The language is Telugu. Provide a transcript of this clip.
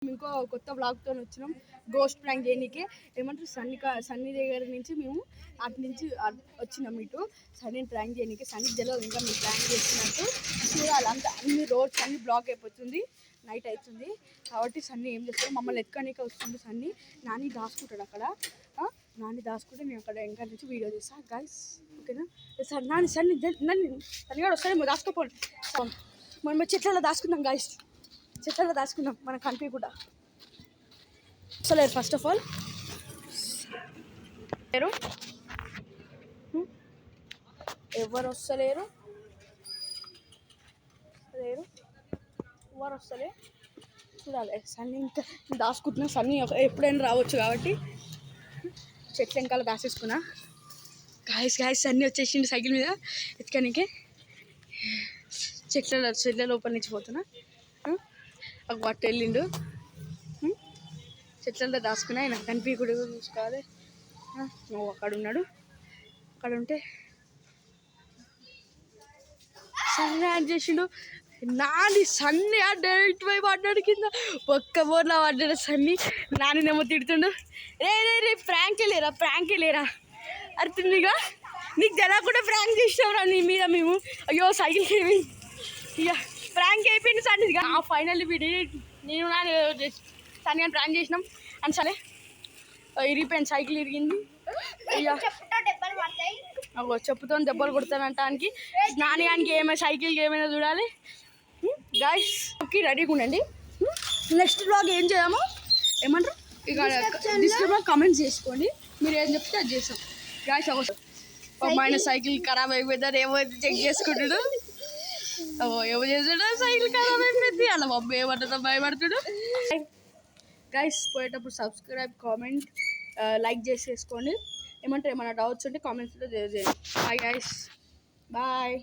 ఇంకో కొత్త బ్లాగ్తో వచ్చినాం. గోస్ట్ ప్రాంక్ చేయడానికి ఏమంటారు సన్నీ దగ్గర నుంచి మేము అటు నుంచి వచ్చినాం ఇటు సన్నీని ప్రాంక్ చేయడానికి. సన్నీ తెలియదు ఇంకా మేము ప్రాంక్ చేస్తున్నట్టు. చూడాలి అంత అన్ని రోడ్స్ అన్ని బ్లాక్ అయిపోతుంది, నైట్ అవుతుంది కాబట్టి సన్నీ ఏం చేస్తాడు మమ్మల్ని ఎక్కడానికి వస్తుంది. సన్నీ నాని దాచుకుంటాడు అక్కడ. నాని దాచుకుంటే నేను అక్కడ ఇంకా నుంచి వీడియో చేస్తాను గైస్, ఓకేనా? సార్ సన్నీ కూడా వస్తాడు, దాచుకోపోండి. మనం చెట్లలో దాచుకుందాం గైస్, చెట్లలో దాచుకుందాం మనకు కనిపించకుండా. వస్తలేరు ఫస్ట్ ఆఫ్ ఆల్, ఎవరు వస్తలేరు, ఎవరు వస్తలే. చూడాలి సన్నీ ఇంకా దాచుకుంటున్నా. సన్నీ ఎప్పుడైనా రావచ్చు కాబట్టి చెట్ల వెనకాల దాచేసుకున్నా. గాయస్ సన్నీ వచ్చేసిండు సైకిల్ మీద ఎత్తుకనికి. చెట్ల లోపల నుంచి పోతున్నా. ఒక అట్టు వెళ్ళిండు, చెట్లలో దాచుకున్నా. నాకు కనిపించకూడ చూసుకోవాలి. అక్కడ ఉన్నాడు, అక్కడ ఉంటే సన్నీ యాడ్ చేసిండు. నాని సన్నీ డైరెక్ట్ పోయి పడ్డాడు కింద, ఒక్క బోర్లా పడ్డాడు సన్నీ. నానినేమో తిడుతుండు, రే ప్రాంకే లేరా అర్థంగా నీకు తెలకుండా ప్రాంక్ చేసినావురా నీ మీద మేము. అయ్యో సైకిల్కి ఏమి ఇక ప్రాంక్ అయిపోయింది సన్నీ. ఆ ఫైనల్ వీడియో నేను సన్నీ అని ప్రాంక్ చేసినాం అని సరే ఇరిగిపోయింది, సైకిల్ ఇరిగింది. చెప్పుతో దెబ్బలు కొడతానంటానికి నాని గానికి ఏమైనా సైకిల్కి ఏమైనా చూడాలి. గాయస్ ఓకే రెడీగా ఉండండి. నెక్స్ట్ బ్లాగ్ ఏం చేద్దామో ఏమంటారు ఇక డిస్క్రిప్షన్లో కామెంట్స్ చేసుకోండి, మీరు ఏం చెప్తే అది చేస్తాం. గాయస్ ఆయన సైకిల్ ఖరాబ్ అయిపోతారు, ఏమో చెక్ చేసుకుంటాడు. ఏమో చేస్తాడు, సైకిల్ ఖరాబ్ అయిపోయింది అలా మమ్మీ ఏమంటుందో భయపడుతుడు. గైస్ పోయేటప్పుడు సబ్స్క్రైబ్, కామెంట్, లైక్ చేసేసుకోండి. ఏమంటారు ఏమైనా డౌట్స్ ఉంటే కామెంట్స్లో చేయండి. Bye guys, bye.